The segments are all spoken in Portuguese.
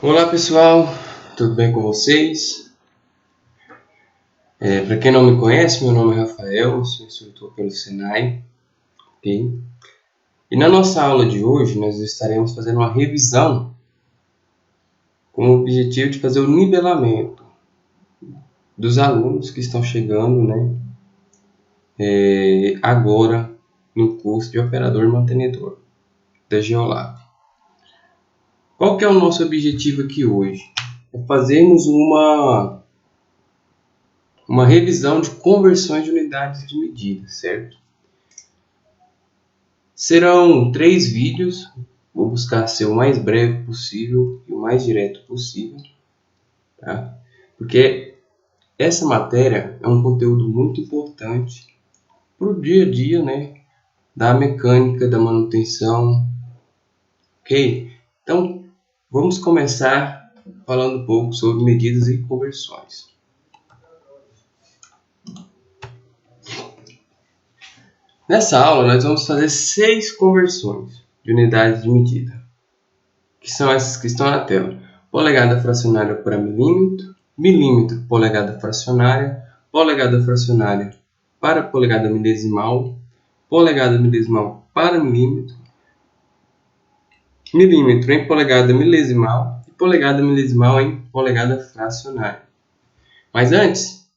Olá pessoal, tudo bem com vocês? Para quem não me conhece, meu nome é Rafael, sou instrutor pelo Senai, ok? E na nossa aula de hoje nós estaremos fazendo uma revisão com o objetivo de fazer o nivelamento dos alunos que estão chegando, agora no curso de operador e mantenedor da Geolab. Qual que é o nosso objetivo aqui hoje? É fazermos uma revisão de conversões de unidades de medida, certo? Serão 3 vídeos, vou buscar ser o mais breve possível e o mais direto possível, tá? Porque essa matéria é um conteúdo muito importante para o dia a dia, da mecânica, da manutenção, ok? Então, vamos começar falando um pouco sobre medidas e conversões. Nessa aula, nós vamos fazer 6 conversões de unidades de medida, que são essas que estão na tela. Polegada fracionária para milímetro, milímetro polegada fracionária para polegada milesimal para milímetro, milímetro em polegada milesimal e polegada milesimal em polegada fracionária. Mas antes,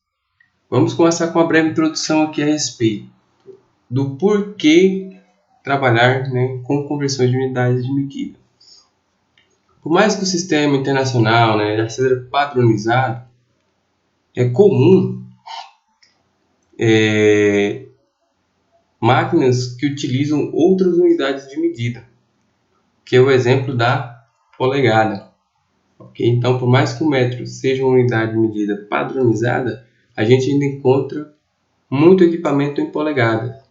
vamos começar com uma breve introdução aqui a respeito do porquê trabalhar com conversões de unidades de medida. Por mais que o sistema internacional já seja padronizado, é comum máquinas que utilizam outras unidades de medida, que é o exemplo da polegada. Okay? Então, por mais que o metro seja uma unidade de medida padronizada, a gente ainda encontra muito equipamento em polegada.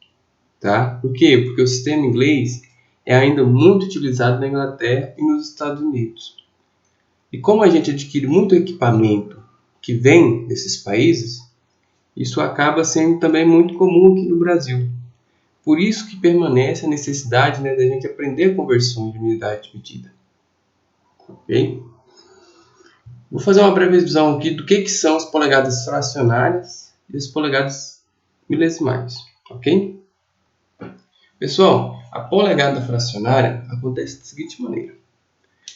Tá? Por quê? Porque o sistema inglês é ainda muito utilizado na Inglaterra e nos Estados Unidos. E como a gente adquire muito equipamento que vem desses países, isso acaba sendo também muito comum aqui no Brasil. Por isso que permanece a necessidade da gente aprender conversões de unidade de medida. Ok? Vou fazer uma breve visão aqui do que são as polegadas fracionárias e as polegadas milesimais. Ok? Pessoal, a polegada fracionária acontece da seguinte maneira.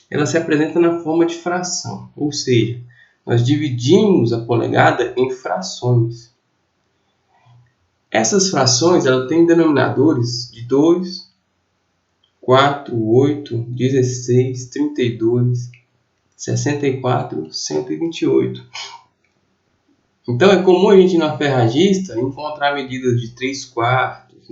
Ela se apresenta na forma de fração, ou seja, nós dividimos a polegada em frações. Essas frações têm denominadores de 2, 4, 8, 16, 32, 64, 128. Então é comum a gente na ferragista encontrar medidas de 3 quartos,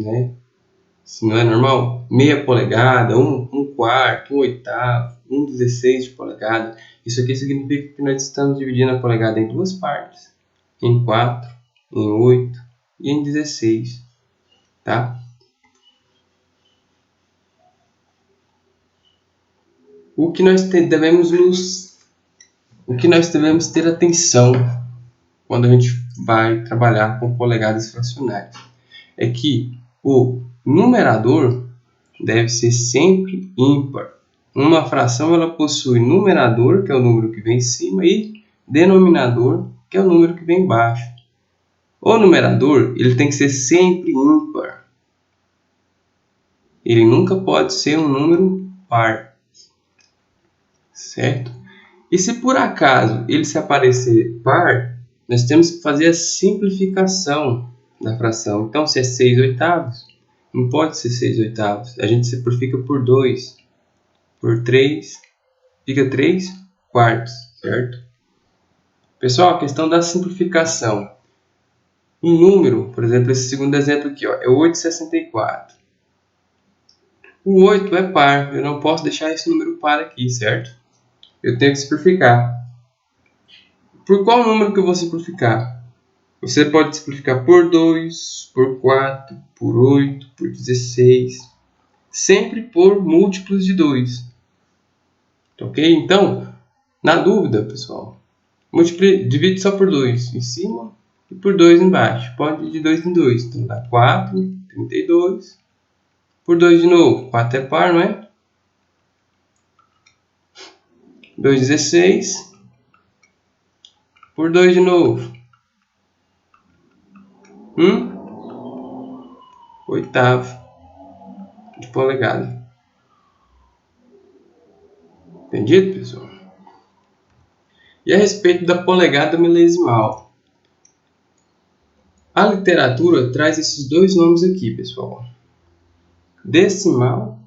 se não é normal, meia polegada, 1 quarto, 1 oitavo, 1/16 de polegada. Isso aqui significa que nós estamos dividindo a polegada em 2 partes, em 4, em 8 e em 16, tá? O que nós devemos ter atenção quando a gente vai trabalhar com polegadas fracionárias é que o numerador deve ser sempre ímpar. Uma fração ela possui numerador, que é o número que vem em cima, e denominador, que é o número que vem embaixo. O numerador ele tem que ser sempre ímpar. Ele nunca pode ser um número par. Certo? E se por acaso ele se aparecer par, nós temos que fazer a simplificação da fração. Então, se é 6 oitavos, não pode ser 6 oitavos. A gente simplifica por 2, por 3, fica 3 quartos, certo? Pessoal, a questão da simplificação. Um número, por exemplo, esse segundo exemplo aqui, é 8,64. O 8 é par, eu não posso deixar esse número par aqui, certo? Eu tenho que simplificar. Por qual número que eu vou simplificar? Você pode simplificar por 2, por 4, por 8, por 16. Sempre por múltiplos de 2. Ok? Então, na dúvida, pessoal, divide só por 2 em cima e por 2 embaixo. Pode dividir 2 em 2. Então, dá 4, 32. Por 2 de novo. 4 é par, não é? 2/16 por 2 de novo. 1/8 de polegada. Entendido, pessoal? E a respeito da polegada milesimal, a literatura traz esses dois nomes aqui, pessoal: decimal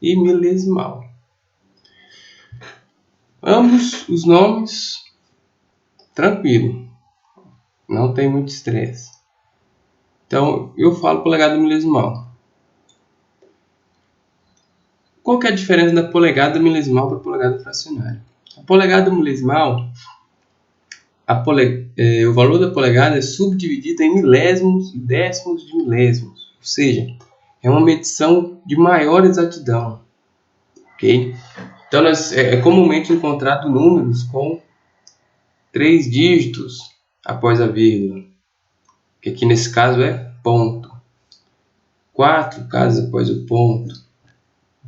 e milesimal. Ambos os nomes tranquilo, não tem muito estresse. Então eu falo polegada milesimal. Qual que é a diferença da polegada milesimal para a polegada fracionária? A polegada milesimal, o valor da polegada é subdividido em milésimos e décimos de milésimos, ou seja, é uma medição de maior exatidão. Okay? Então é comumente encontrado números com 3 dígitos após a vírgula, que aqui nesse caso é ponto, 4 casas após o ponto.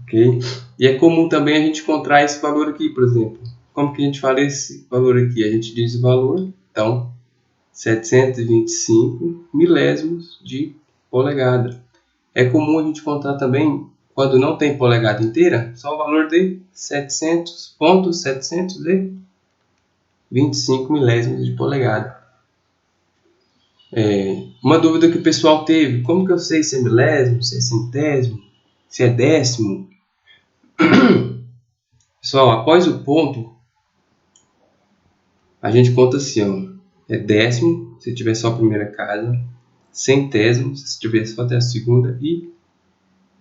Okay? E é comum também a gente encontrar esse valor aqui, por exemplo. Como que a gente fala esse valor aqui? A gente diz o valor, então, 725 milésimos de polegada. É comum a gente encontrar também, quando não tem polegada inteira, só o valor de 700,725 milésimos de polegada. Uma dúvida que o pessoal teve: como que eu sei se é milésimo, se é centésimo, se é décimo? Pessoal, após o ponto, a gente conta assim, ó, é décimo se tiver só a primeira casa, centésimo se tiver só até a segunda e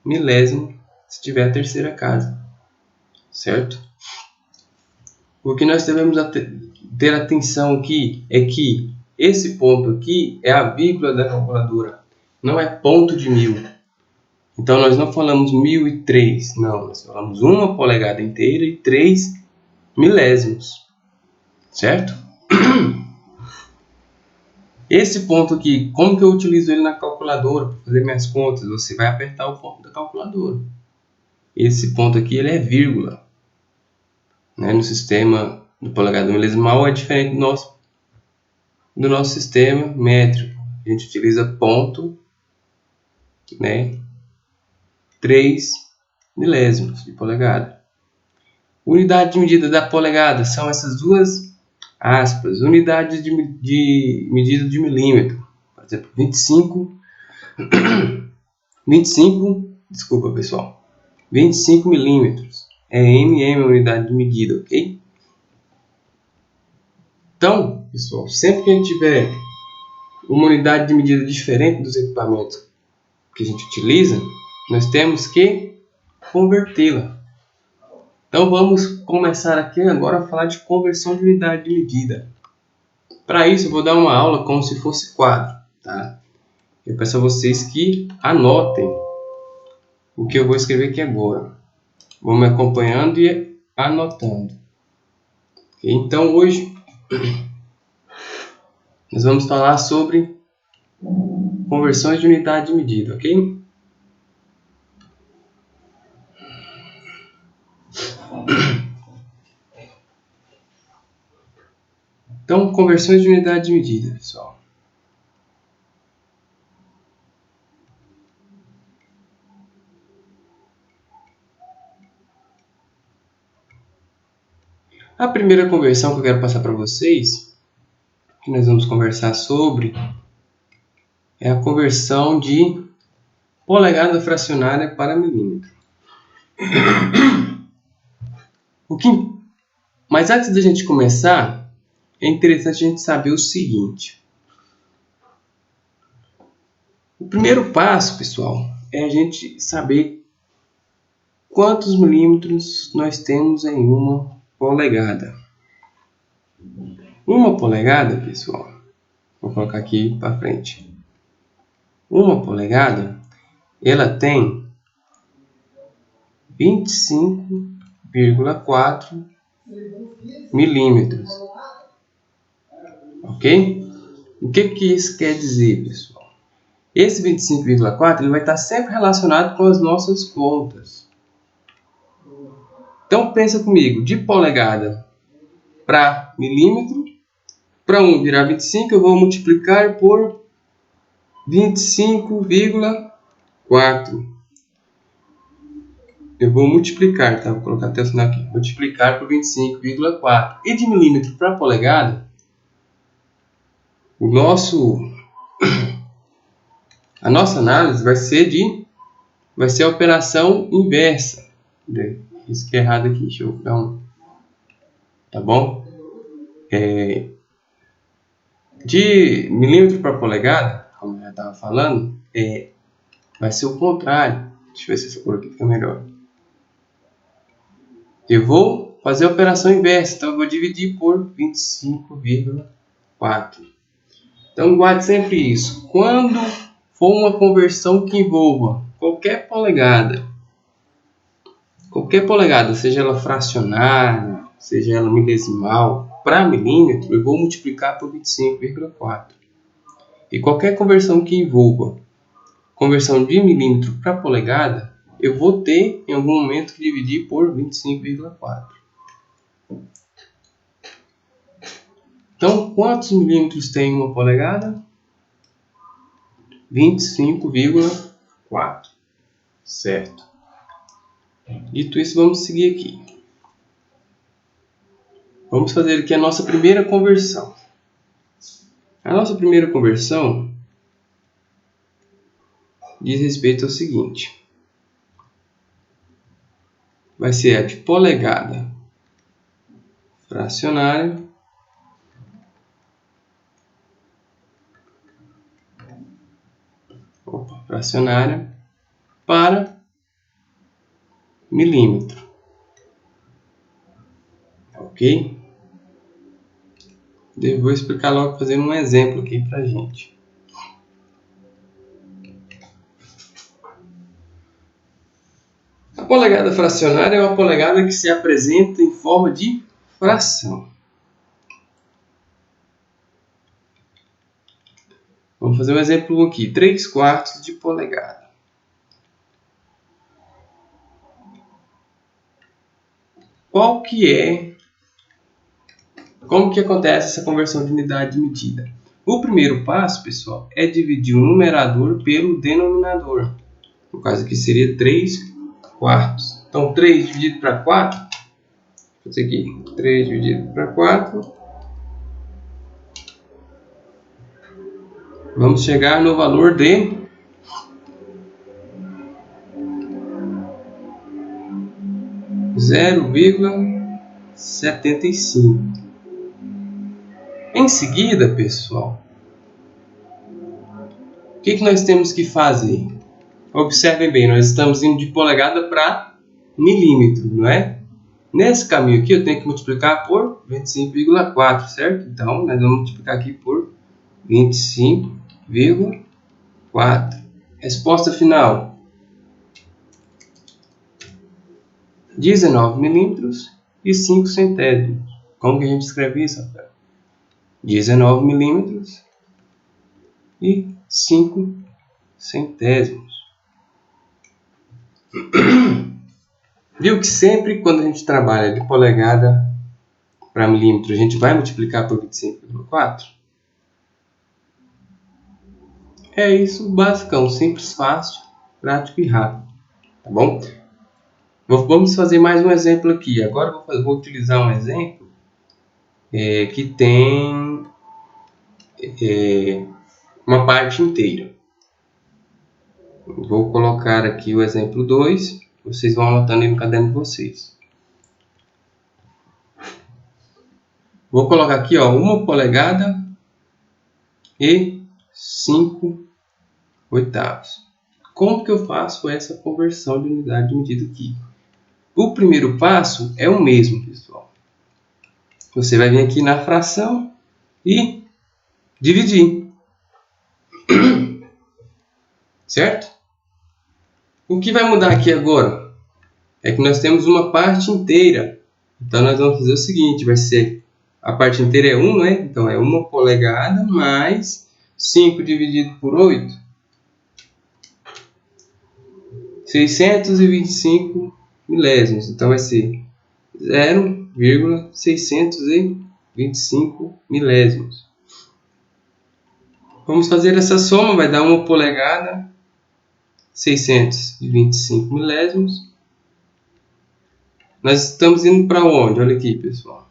milésimo se tiver a terceira casa, certo? O que nós devemos ter atenção aqui é que esse ponto aqui é a vírgula da calculadora, não é ponto de 1000. Então nós não falamos 1003, não, nós falamos 1 polegada inteira e 3 milésimos, certo? Esse ponto aqui, como que eu utilizo ele na calculadora para fazer minhas contas? Você vai apertar o ponto da calculadora. Esse ponto aqui ele é vírgula, né? No sistema do polegada milesimal é diferente do nosso sistema métrico. A gente utiliza ponto, né? 3 milésimos de polegada. Unidade de medida da polegada são essas duas aspas, unidades de medida de milímetro. Por exemplo, 25 milímetros. É mm a unidade de medida, ok? Então, pessoal, sempre que a gente tiver uma unidade de medida diferente dos equipamentos que a gente utiliza, nós temos que convertê-la. Então vamos começar aqui agora a falar de conversão de unidade de medida. Para isso eu vou dar uma aula como se fosse quadro, tá? Eu peço a vocês que anotem o que eu vou escrever aqui agora. Vão me acompanhando e anotando. Okay? Então hoje nós vamos falar sobre conversões de unidade de medida, ok? Então, conversões de unidade de medida, pessoal. A primeira conversão que eu quero passar para vocês, que nós vamos conversar sobre, é a conversão de polegada fracionária para milímetro. Mas antes da gente começar, é interessante a gente saber o seguinte. O primeiro passo, pessoal, é a gente saber quantos milímetros nós temos em uma polegada. Uma polegada, pessoal, vou colocar aqui para frente. Uma polegada, ela tem 25,4 milímetros. Ok? O que isso quer dizer, pessoal? Esse 25,4 ele vai estar sempre relacionado com as nossas contas. Então pensa comigo, de polegada para milímetro, para 1 virar 25, eu vou multiplicar por 25,4. Eu vou multiplicar, tá? Vou colocar até o sinal aqui. Multiplicar por 25,4. E de milímetro para polegada, a nossa análise vai ser a operação inversa. Isso que é errado aqui, deixa eu dar um. Tá bom? De milímetro para polegada, como eu já estava falando, vai ser o contrário. Deixa eu ver se essa cor aqui fica melhor. Eu vou fazer a operação inversa, então eu vou dividir por 25,4. Então guarde sempre isso. Quando for uma conversão que envolva qualquer polegada, seja ela fracionária, seja ela milesimal, para milímetro, eu vou multiplicar por 25,4. E qualquer conversão que envolva conversão de milímetro para polegada, eu vou ter em algum momento que dividir por 25,4. Então, quantos milímetros tem uma polegada? 25,4. Certo. Dito isso, vamos seguir aqui. Vamos fazer aqui a nossa primeira conversão. A nossa primeira conversão diz respeito ao seguinte. Vai ser a de polegada fracionária para milímetro. Ok? Eu vou explicar logo fazendo um exemplo aqui para gente. A polegada fracionária é uma polegada que se apresenta em forma de fração. Vamos fazer um exemplo aqui. 3/4 de polegada. Como que acontece essa conversão de unidade de medida? O primeiro passo, pessoal, é dividir o numerador pelo denominador. No caso aqui seria 3/4. Então, 3 dividido para 4. Vou fazer aqui. 3 dividido para 4. Vamos chegar no valor de 0,75. Em seguida, pessoal, o que nós temos que fazer? Observem bem, nós estamos indo de polegada para milímetro, não é? Nesse caminho aqui eu tenho que multiplicar por 25,4, certo? Então, nós vamos multiplicar aqui por 25,4. Resposta final. 19 milímetros e 5 centésimos. Como que a gente escreve isso, Rafael? 19 milímetros e 5 centésimos. Viu que sempre quando a gente trabalha de polegada para milímetro, a gente vai multiplicar por 25,4? É isso, basicão, simples, fácil, prático e rápido. Tá bom? Vamos fazer mais um exemplo aqui. Agora vou utilizar um exemplo que tem uma parte inteira. Vou colocar aqui o exemplo 2. Vocês vão anotando aí no caderno de vocês. Vou colocar aqui 1 polegada e 5 oitavos. Como que eu faço essa conversão de unidade de medida aqui? O primeiro passo é o mesmo, pessoal. Você vai vir aqui na fração e dividir. Certo? O que vai mudar aqui agora é que nós temos uma parte inteira. Então, nós vamos fazer o seguinte, vai ser, a parte inteira é 1, né? Então, é 1 polegada mais 5 dividido por 8. 625 milésimos. Então, vai ser 0,625 milésimos. Vamos fazer essa soma, vai dar 1 polegada, 625 milésimos. Nós estamos indo para onde? Olha aqui, pessoal.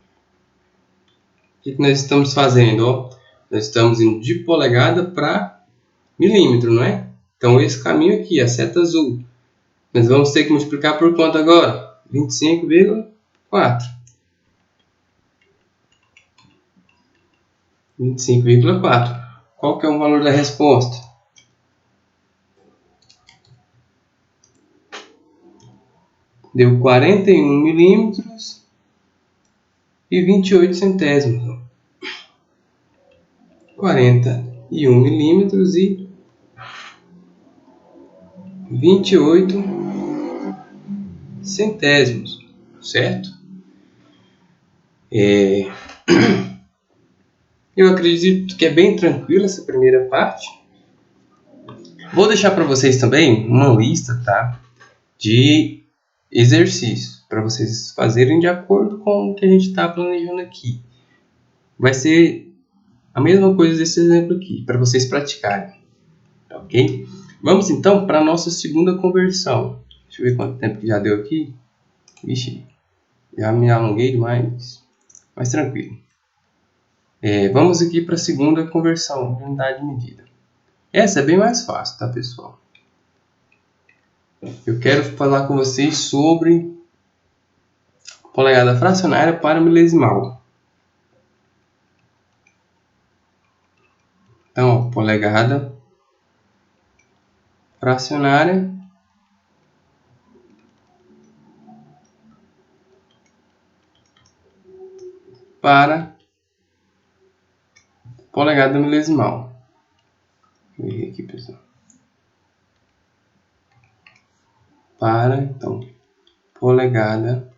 O que nós estamos fazendo? Ó? Nós estamos indo de polegada para milímetro, não é? Então, esse caminho aqui, a seta azul. Nós vamos ter que multiplicar por quanto agora? 25,4. 25,4. Qual que é o valor da resposta? Deu 41 milímetros e 28 centésimos. 41 milímetros e 28 centésimos, certo? Eu acredito que é bem tranquilo essa primeira parte. Vou deixar para vocês também uma lista, tá, de exercícios para vocês fazerem de acordo com o que a gente está planejando aqui. Vai ser a mesma coisa desse exemplo aqui, para vocês praticarem, ok? Vamos então para a nossa segunda conversão. Deixa eu ver quanto tempo que já deu aqui. Vixe, já me alonguei demais, mas tranquilo. Vamos aqui para a segunda conversão de unidade de medida. Essa é bem mais fácil, tá, pessoal? Eu quero falar com vocês sobre polegada fracionária para milesimal. Então, polegada fracionária para polegada milesimal. Vou ver aqui, pessoal. Então, polegada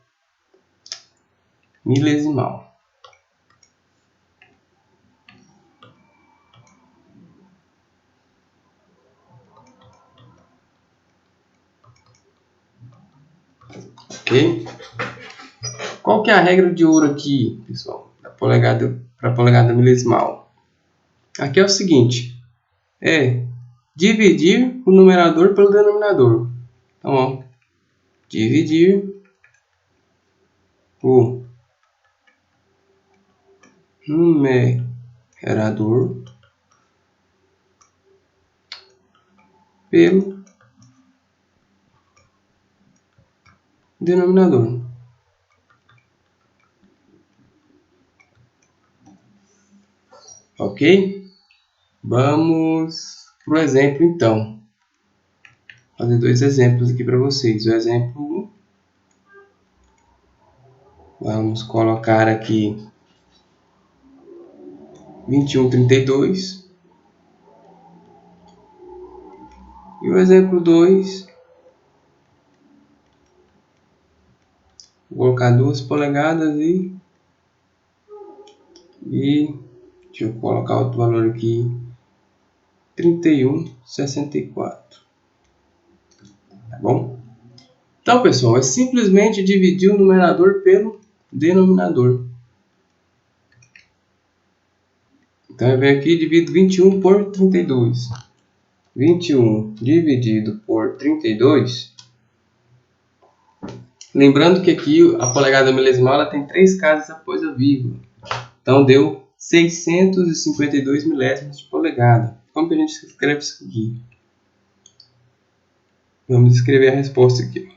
milesimal. Ok? Qual que é a regra de ouro aqui, pessoal, para polegada milesimal? Aqui é o seguinte, dividir o numerador pelo denominador. Então, ó, dividir o numerador pelo denominador. Ok? Vamos para o exemplo, então. Vou fazer dois exemplos aqui para vocês. O exemplo 1. Vamos colocar aqui 21,32. E o exemplo 2. Vou colocar 2 polegadas e deixa eu colocar outro valor aqui, 31,64. Tá bom? Então, pessoal, é simplesmente dividir o numerador pelo denominador. Então, eu venho aqui e divido 21 por 32. 21 dividido por 32. Lembrando que aqui a polegada milesimal ela tem 3 casas após a vírgula. Então, deu 652 milésimos de polegada. Como que a gente escreve isso aqui? Vamos escrever a resposta aqui.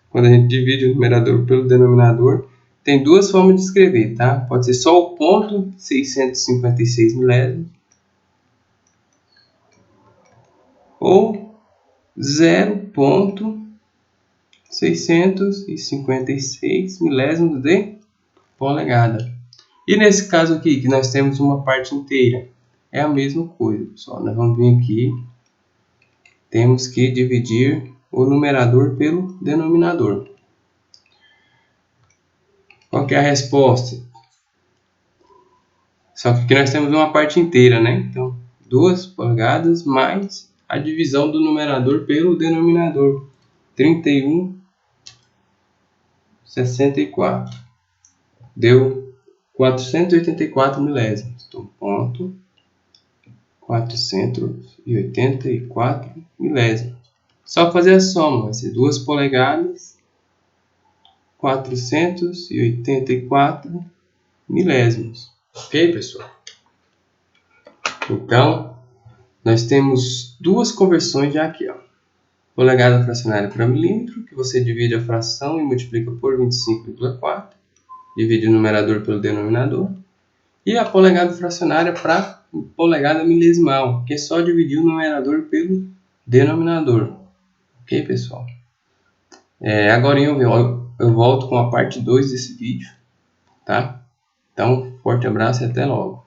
Quando a gente divide o numerador pelo denominador, tem duas formas de escrever, tá? Pode ser só o ponto, 656 milésimos, ou 0,656 milésimos de polegada. E nesse caso aqui, que nós temos uma parte inteira, é a mesma coisa, pessoal. Nós vamos vir aqui, temos que dividir o numerador pelo denominador. Qual que é a resposta? Só que aqui nós temos uma parte inteira, né? Então, 2 polegadas mais a divisão do numerador pelo denominador. 31,64. 64. Deu 484 milésimos. Então, ponto 484 milésimos. Só fazer a soma, vai ser 2 polegadas, 484 milésimos. Ok, pessoal? Então, nós temos duas conversões já aqui, ó. Polegada fracionária para milímetro, que você divide a fração e multiplica por 25,4. Divide o numerador pelo denominador. E a polegada fracionária para polegada milesimal, que é só dividir o numerador pelo denominador. Ok, pessoal? Agora eu volto com a parte 2 desse vídeo, tá? Então, forte abraço e até logo.